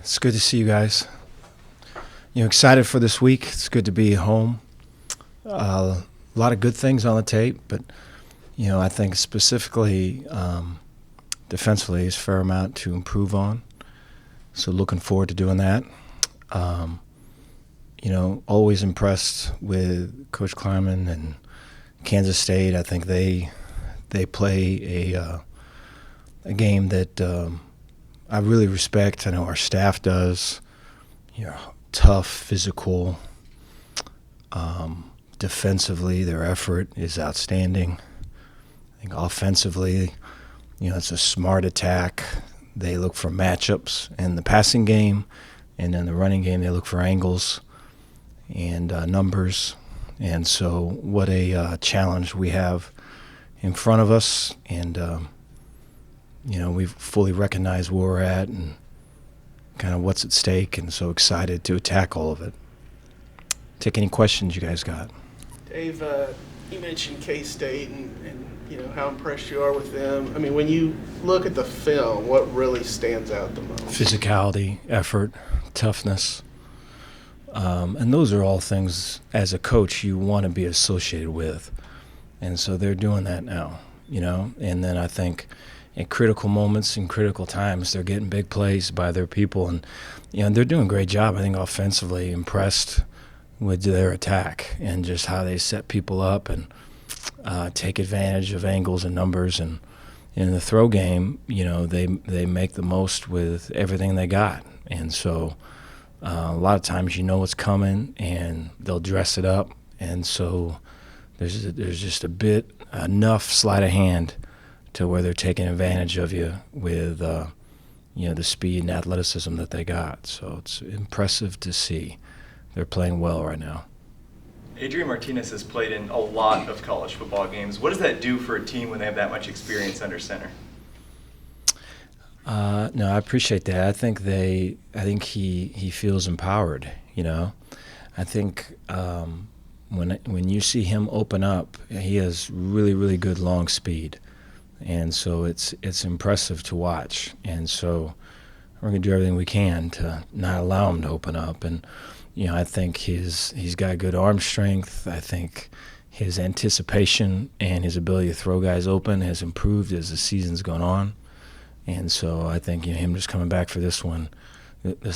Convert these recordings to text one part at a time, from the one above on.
It's good to see you guys. Excited for this week. It's good to be home. A lot of good things on the tape, but I think specifically defensively is a fair amount to improve on. So looking forward to doing that. Always impressed with Coach Kleiman and Kansas State. I think they play a game that I really respect. I know our staff does. Tough, physical. Defensively, their effort is outstanding. I think offensively, it's a smart attack. They look for matchups in the passing game, and in the running game, they look for angles and numbers. And so what a challenge we have in front of us. And, we've fully recognized where we're at and kind of what's at stake, and so excited to attack all of it. Take any questions you guys got. Dave, you mentioned K-State and how impressed you are with them. I mean, when you look at the film, what really stands out the most? Physicality, effort, toughness. And those are all things, as a coach, you want to be associated with. And so they're doing that now, And then I think at critical moments and critical times, they're getting big plays by their people. And, they're doing a great job, I think, offensively. Impressed with their attack and just how they set people up and take advantage of angles and numbers. And in the throw game, they make the most with everything they got. And so a lot of times what's coming and they'll dress it up. And so there's just enough sleight of hand to where they're taking advantage of you with the speed and athleticism that they got. So it's impressive to see. They're playing well right now. Adrian Martinez has played in a lot of college football games. What does that do for a team when they have that much experience under center? No, I appreciate that. I think he feels empowered. I think when you see him open up, he has really, really good long speed, and so it's impressive to watch. And so we're gonna do everything we can to not allow him to open up. And I think he's got good arm strength. I think his anticipation and his ability to throw guys open has improved as the season's gone on. And so I think him just coming back for this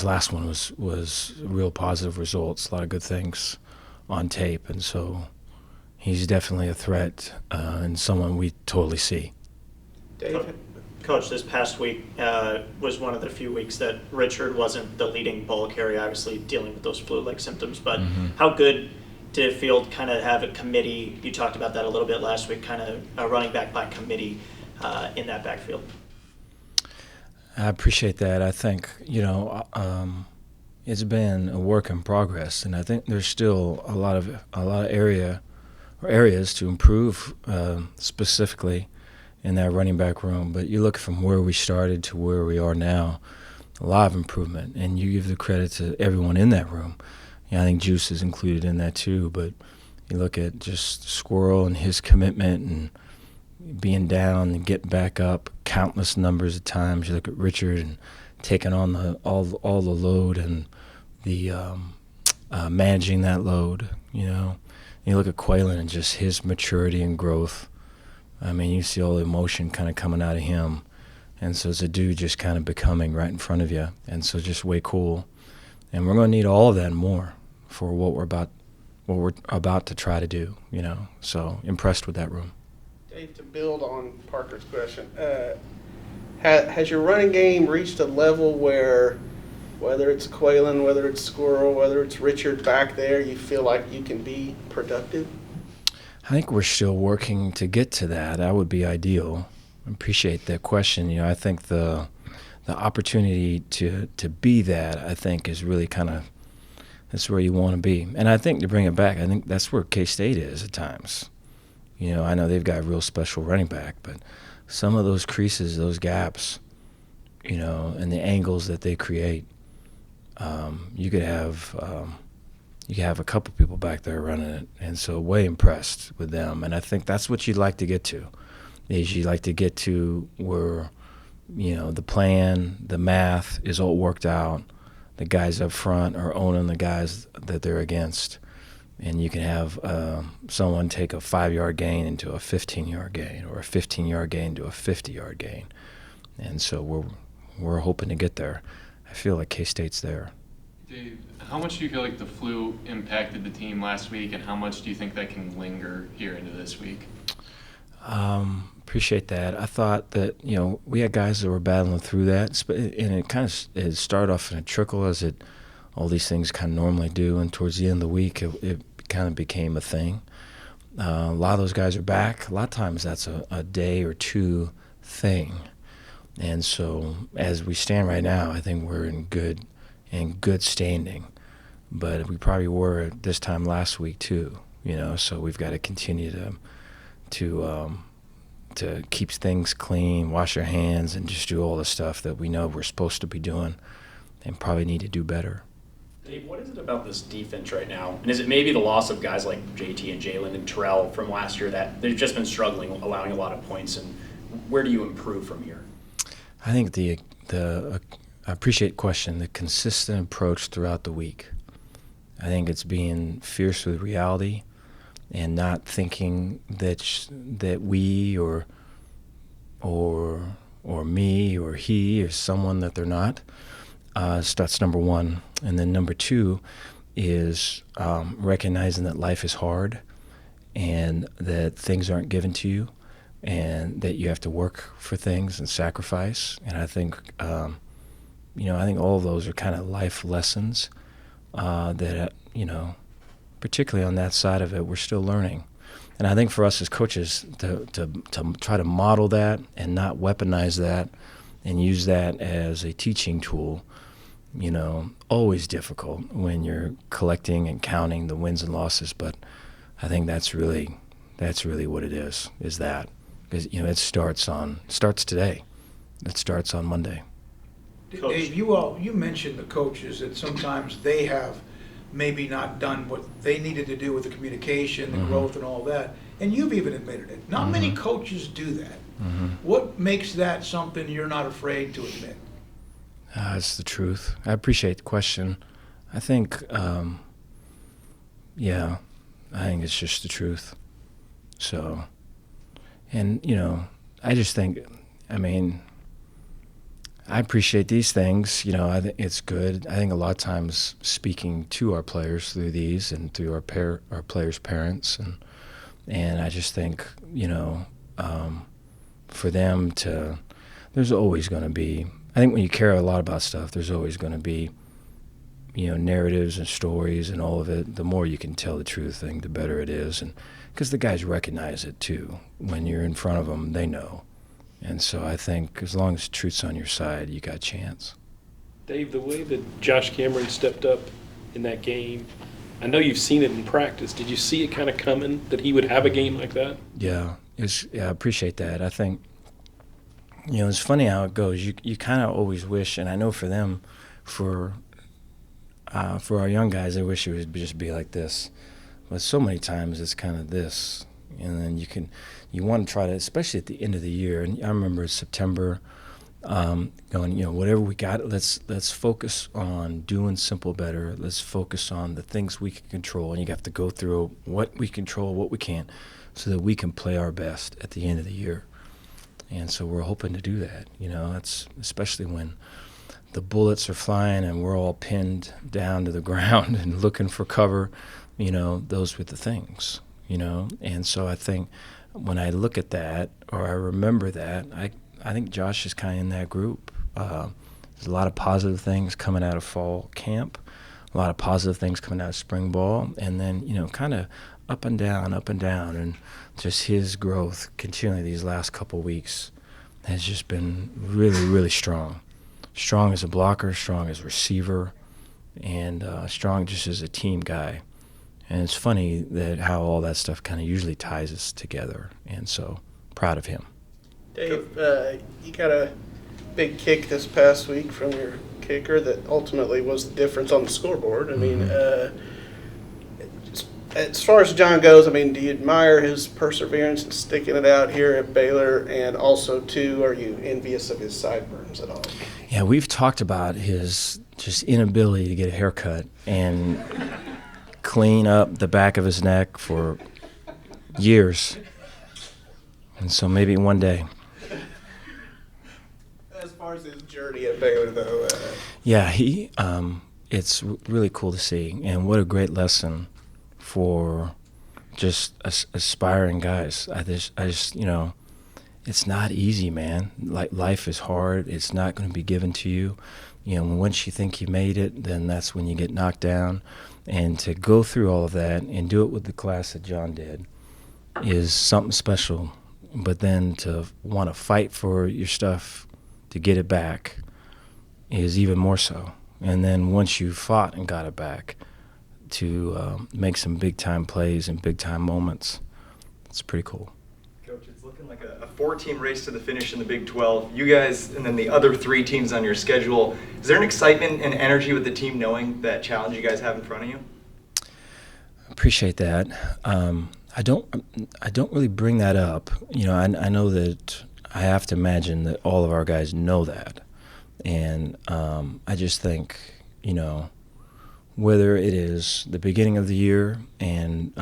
last one was real positive results, a lot of good things on tape. And so he's definitely a threat and someone we totally see. Dave? Coach, this past week was one of the few weeks that Richard wasn't the leading ball carrier, obviously dealing with those flu-like symptoms. But how good did it feel to kind of have a committee? You talked about that a little bit last week, kind of a running back by committee in that backfield. I appreciate that. I think, it's been a work in progress, and I think there's still a lot of areas to improve specifically in that running back room. But you look from where we started to where we are now, a lot of improvement, and you give the credit to everyone in that room. I think Juice is included in that too, but you look at just Squirrel and his commitment and being down and getting back up countless numbers of times. You look at Richard and taking on all the load and the managing that load, You look at Quaylen and just his maturity and growth. I mean, you see all the emotion kind of coming out of him. And so it's a dude just kind of becoming right in front of you. And so just way cool. And we're going to need all of that and more for what we're about to try to do, So impressed with that room. Dave, to build on Parker's question, has your running game reached a level where, whether it's Quaylen, whether it's Squirrel, whether it's Richard back there, you feel like you can be productive? I think we're still working to get to that. That would be ideal. I appreciate that question. I think the opportunity to be that, I think, is really that's where you want to be. And I think to bring it back, I think that's where K-State is at times. I know they've got a real special running back, but some of those creases, those gaps, and the angles that they create, you could have a couple people back there running it, and so way impressed with them. And I think that's what you'd like to get to, is you'd like to get to where, the plan, the math is all worked out, the guys up front are owning the guys that they're against. And you can have someone take a 5-yard gain into a 15-yard gain, or a 15-yard gain to a 50-yard gain. And so we're hoping to get there. I feel like K-State's there. Dave, how much do you feel like the flu impacted the team last week, and how much do you think that can linger here into this week? Appreciate that. I thought that, we had guys that were battling through that, and it started off in a trickle, as all these things kind of normally do, and towards the end of the week it kind of became a thing. A lot of those guys are back. A lot of times that's a day or two thing. And so as we stand right now, I think we're in good standing. But we probably were at this time last week too, so we've got to continue to keep things clean, wash our hands, and just do all the stuff that we know we're supposed to be doing and probably need to do better. Dave, what is it about this defense right now? And is it maybe the loss of guys like JT and Jalen and Terrell from last year that they've just been struggling, allowing a lot of points? And where do you improve from here? I think I appreciate the question, the consistent approach throughout the week. I think it's being fierce with reality and not thinking that we or me or he is someone that they're not. So that's number one. And then number two is recognizing that life is hard and that things aren't given to you and that you have to work for things and sacrifice. And I think, I think all of those are kind of life lessons that, particularly on that side of it, we're still learning. And I think for us as coaches to try to model that and not weaponize that and use that as a teaching tool, always difficult when you're collecting and counting the wins and losses. But I think that's really what it is that. Because, it starts today. It starts on Monday. Coach. Dave, you mentioned the coaches that sometimes they have maybe not done what they needed to do with the communication, the growth, and all that. And you've even admitted it. Not many coaches do that. What makes that something you're not afraid to admit? It's the truth. I appreciate the question. I think, I think it's just the truth. So, and, I just think, I appreciate these things. I think it's good. I think a lot of times speaking to our players through these and through our players' parents, and I just think, for them to, there's always going to be, I think when you care a lot about stuff, there's always going to be, narratives and stories and all of it. The more you can tell the truth, I think the better it is. And because the guys recognize it too. When you're in front of them, they know. And so I think as long as truth's on your side, you got a chance. Dave, the way that Josh Cameron stepped up in that game, I know you've seen it in practice. Did you see it kind of coming, that he would have a game like that? Yeah, I appreciate that. I think, it's funny how it goes. You kind of always wish, and I know for them, for our young guys, I wish it would just be like this. But so many times it's kind of this. And then you want to try to, especially at the end of the year, and I remember September, going, whatever we got, let's focus on doing simple better. Let's focus on the things we can control, and you have to go through what we control, what we can't, so that we can play our best at the end of the year. And so we're hoping to do that. It's especially when the bullets are flying and we're all pinned down to the ground and looking for cover. Those were the things. And so I think when I look at that, or I remember that, I think Josh is kind of in that group. There's a lot of positive things coming out of fall camp, a lot of positive things coming out of spring ball, and then, kind of up and down, and just his growth continually these last couple weeks has just been really, really strong. Strong as a blocker, strong as a receiver, and strong just as a team guy. And it's funny that how all that stuff kind of usually ties us together. And so, proud of him. Dave, you got a big kick this past week from your kicker that ultimately was the difference on the scoreboard. As far as John goes, do you admire his perseverance and sticking it out here at Baylor? And also, too, are you envious of his sideburns at all? Yeah, we've talked about his just inability to get a haircut and clean up the back of his neck for years. And so maybe one day. As far as his journey at Baylor, though. Yeah, it's really cool to see, and what a great lesson for just aspiring guys. I just, it's not easy, man. Like, life is hard. It's not going to be given to you. Once you think you made it, then that's when you get knocked down. And to go through all of that and do it with the class that John did is something special. But then to want to fight for your stuff to get it back is even more so. And then once you fought and got it back, to make some big-time plays and big-time moments, it's pretty cool. Coach, it's looking like a 4-team race to the finish in the Big 12. You guys and then the other 3 teams on your schedule. Is there an excitement and energy with the team knowing that challenge you guys have in front of you? I appreciate that. I don't really bring that up. I know that I have to imagine that all of our guys know that. And I just think, whether it is the beginning of the year and,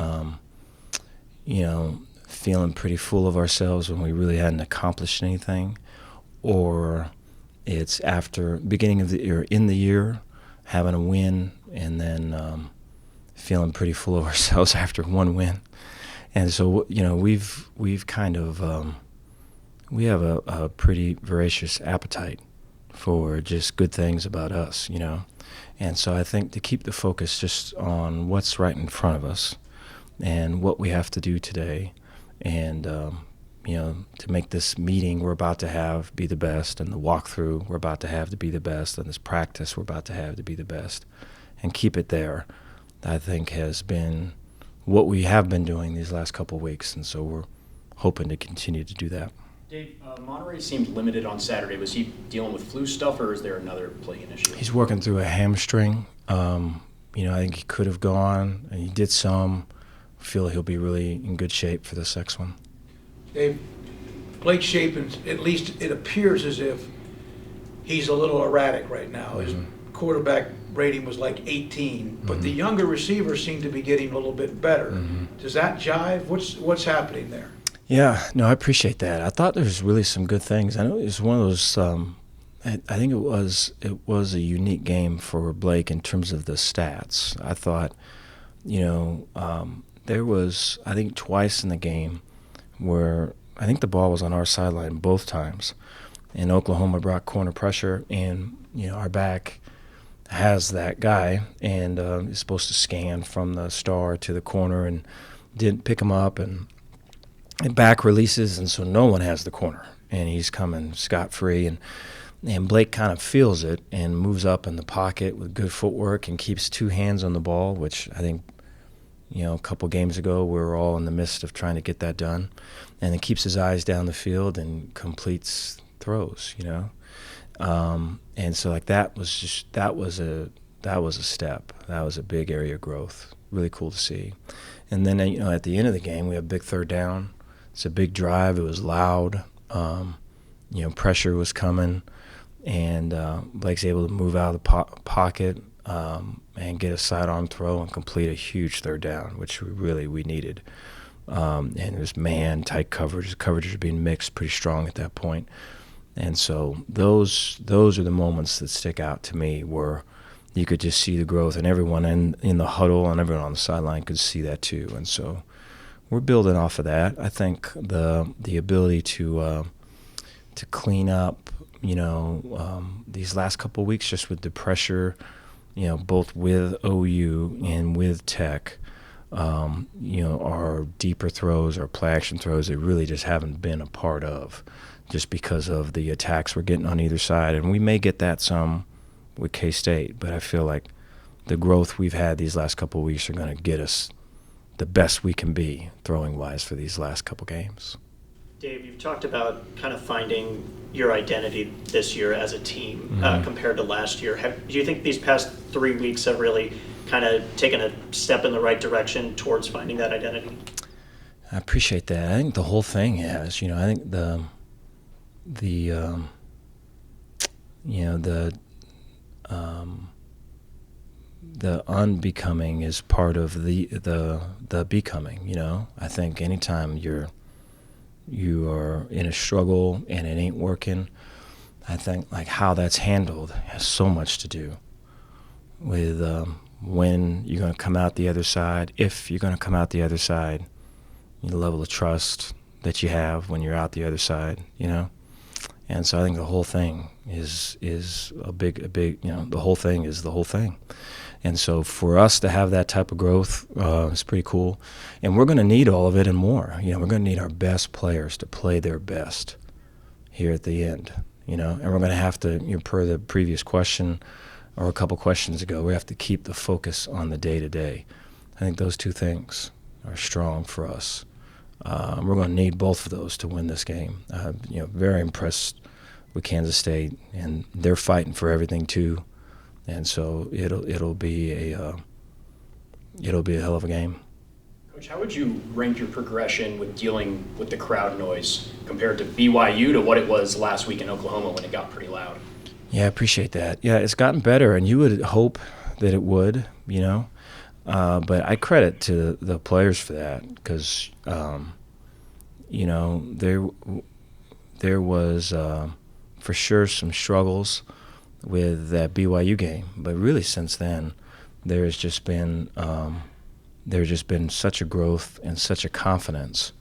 feeling pretty full of ourselves when we really hadn't accomplished anything, or it's after beginning of the year, in the year, having a win, and then feeling pretty full of ourselves after one win. And so, we've kind of, we have a pretty voracious appetite for just good things about us, And so I think to keep the focus just on what's right in front of us and what we have to do today, and, to make this meeting we're about to have be the best, and the walkthrough we're about to have to be the best, and this practice we're about to have to be the best, and keep it there, I think has been what we have been doing these last couple of weeks. And so we're hoping to continue to do that. Dave, Monterey seemed limited on Saturday. Was he dealing with flu stuff, or is there another playing issue? He's working through a hamstring. I think he could have gone, and he did some. I feel he'll be really in good shape for this next one. Dave, Blake Shapen, at least it appears as if he's a little erratic right now. His quarterback rating was like 18, but the younger receivers seem to be getting a little bit better. Does that jive? What's happening there? Yeah, no, I appreciate that. I thought there was really some good things. I know it was one of those. I think it was a unique game for Blake in terms of the stats. I thought, there was, I think, twice in the game where I think the ball was on our sideline both times, and Oklahoma brought corner pressure, and our back has that guy and is supposed to scan from the star to the corner and didn't pick him up, and back releases, and so no one has the corner, and he's coming scot-free, and Blake kind of feels it and moves up in the pocket with good footwork and keeps 2 hands on the ball, which I think, a couple games ago we were all in the midst of trying to get that done, and then keeps his eyes down the field and completes throws, and so like that was a step. That was a big area of growth. Really cool to see. And then at the end of the game we had a big 3rd down. It's a big drive. It was loud. Pressure was coming, and Blake's able to move out of the pocket and get a sidearm throw and complete a huge 3rd down, which we needed. And it was tight coverage. The coverage was being mixed pretty strong at that point. And so those are the moments that stick out to me, where you could just see the growth, and everyone in the huddle and everyone on the sideline could see that too. And so we're building off of that. I think the ability to clean up, these last couple of weeks, just with the pressure, both with OU and with Tech, our deeper throws, our play action throws, they really just haven't been a part of, just because of the attacks we're getting on either side. And we may get that some with K-State, but I feel like the growth we've had these last couple of weeks are going to get us the best we can be throwing-wise for these last couple games. Dave, you've talked about kind of finding your identity this year as a team compared to last year. Do you think these past 3 weeks have really kind of taken a step in the right direction towards finding that identity? I appreciate that. I think the whole thing has. I think the unbecoming is part of the becoming. I think anytime you are in a struggle and it ain't working, I think like how that's handled has so much to do with when you're going to come out the other side, if you're going to come out the other side, the level of trust that you have when you're out the other side, And so I think the whole thing is a big, the whole thing is the whole thing. And so for us to have that type of growth is pretty cool. And we're going to need all of it and more. We're going to need our best players to play their best here at the end, And we're going to have to, per the previous question or a couple questions ago, we have to keep the focus on the day-to-day. I think those two things are strong for us. We're going to need both of those to win this game. Very impressed with Kansas State, and they're fighting for everything too. And so it'll be a hell of a game. Coach, how would you rank your progression with dealing with the crowd noise compared to BYU to what it was last week in Oklahoma when it got pretty loud? Yeah, I appreciate that. Yeah, it's gotten better, and you would hope that it would, But I credit to the players for that because, there was for sure some struggles with that BYU game, but really since then, there's just been such a growth and such a confidence,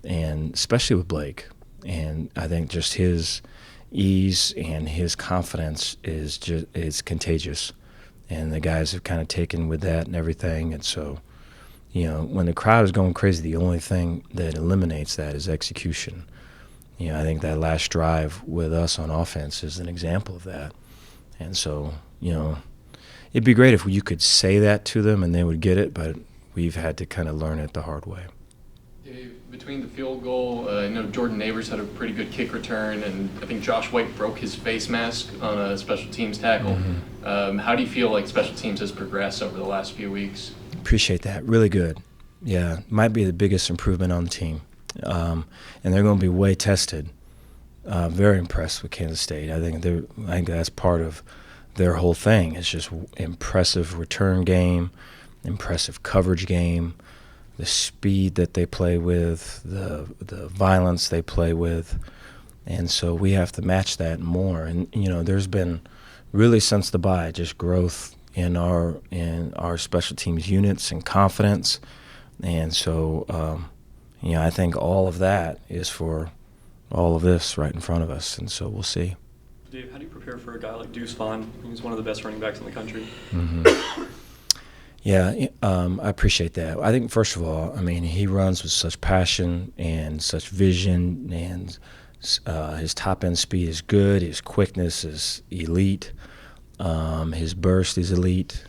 and especially with Blake, and I think just his ease and his confidence is contagious. And the guys have kind of taken with that and everything. And so, when the crowd is going crazy, the only thing that eliminates that is execution. I think that last drive with us on offense is an example of that. And so, it'd be great if you could say that to them and they would get it, but we've had to kind of learn it the hard way. Dave, between the field goal, I know Jordan Neighbors had a pretty good kick return, and I think Josh White broke his face mask on a special teams tackle. Mm-hmm. How do you feel like special teams has progressed over the last few weeks? Appreciate that. Really good. Yeah, might be the biggest improvement on the team. And they're going to be way tested. Very impressed with Kansas State. I think that's part of their whole thing. It's just impressive return game, impressive coverage game, the speed that they play with, the violence they play with. And so we have to match that more. And, there's been really since the bye just growth in our special teams units and confidence. And so, I think all of that is for all of this right in front of us. And so we'll see. Dave, how do you prepare for a guy like Deuce Vaughn, who's one of the best running backs in the country? Mm-hmm. Yeah, I appreciate that. I think, first of all, he runs with such passion and such vision, and his top-end speed is good. His quickness is elite. His burst is elite.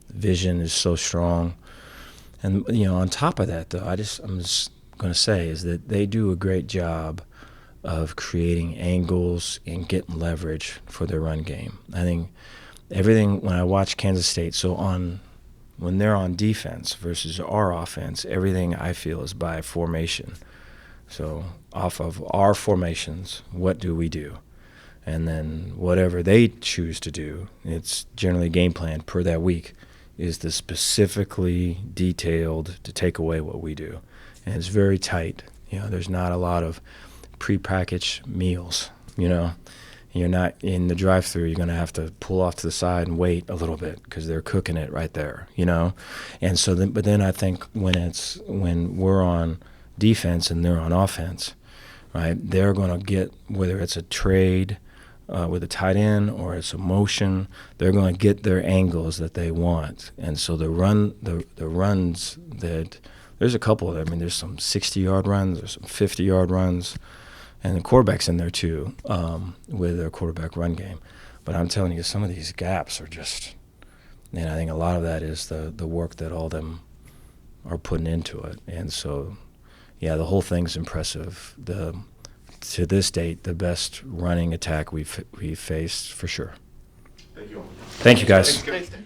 Vision is so strong. And, on top of that, though, I'm just going to say is that they do a great job of creating angles and getting leverage for their run game. I think everything, when I watch Kansas State, when they're on defense versus our offense, everything I feel is by formation. So off of our formations, what do we do? And then whatever they choose to do, it's generally game plan per that week, is to specifically detailed to take away what we do. And it's very tight. There's not a lot of prepackaged meals, You're not in the drive-thru. You're going to have to pull off to the side and wait a little bit because they're cooking it right there, And so, but then I think when we're on defense and they're on offense, right? They're going to get, whether it's a trade with a tight end or it's a motion, they're going to get their angles that they want. And so the runs that there's a couple of them. There's some 60-yard runs, there's some 50-yard runs. And the quarterback's in there too, with their quarterback run game. But I'm telling you, some of these gaps are just, and I think a lot of that is the work that all of them are putting into it. And so, yeah, the whole thing's impressive. To this date, the best running attack we've faced for sure. Thank you all. Thank you, guys. Thanks, Dave.